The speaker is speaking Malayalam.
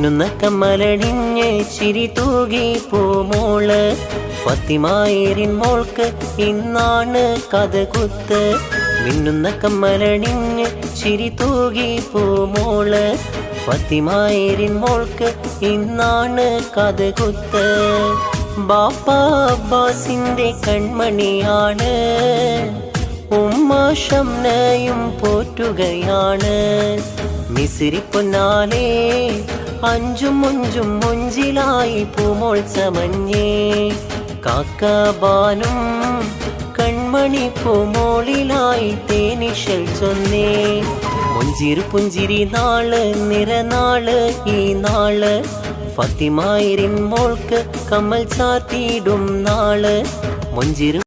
മിന്നുന്ന കമ്മലണിഞ്ഞ് ചിരി തൂകി പൂമോള് ഫാത്തിമായേരിൻ മോൾക്ക് ഇന്നാണ് കഥകുത്ത്. മിന്നുന്ന കമ്മലണിഞ്ഞ് ചിരി തൂകി പൂമോള് ഫാത്തിമായേരിൻ മോൾക്ക് ഇന്നാണ് കഥകുത്ത്. ബാപ്പ അബ്ബാസിന്റെ കൺമണിയാണ്, ഉമ്മ ഷംനയും പോറ്റുകയാണ്. മിസിരി പൊന്നാലേ അഞ്ചും മുഞ്ചും മുഞ്ചിലായി പൂമോൾ ചമഞ്ഞേ. കാക്കബാനും കൺമണി പൂമോളിലായി തേനിഷൽ ചൊന്നേ. മുഞ്ചിരി പുഞ്ചിരി നാള് നിറനാള് ഈ നാള്, ഫാത്തിമായേരിൻ മോൾക്ക് കമ്മൽ ചാർത്തിയിടും നാള്. മുഞ്ചിരി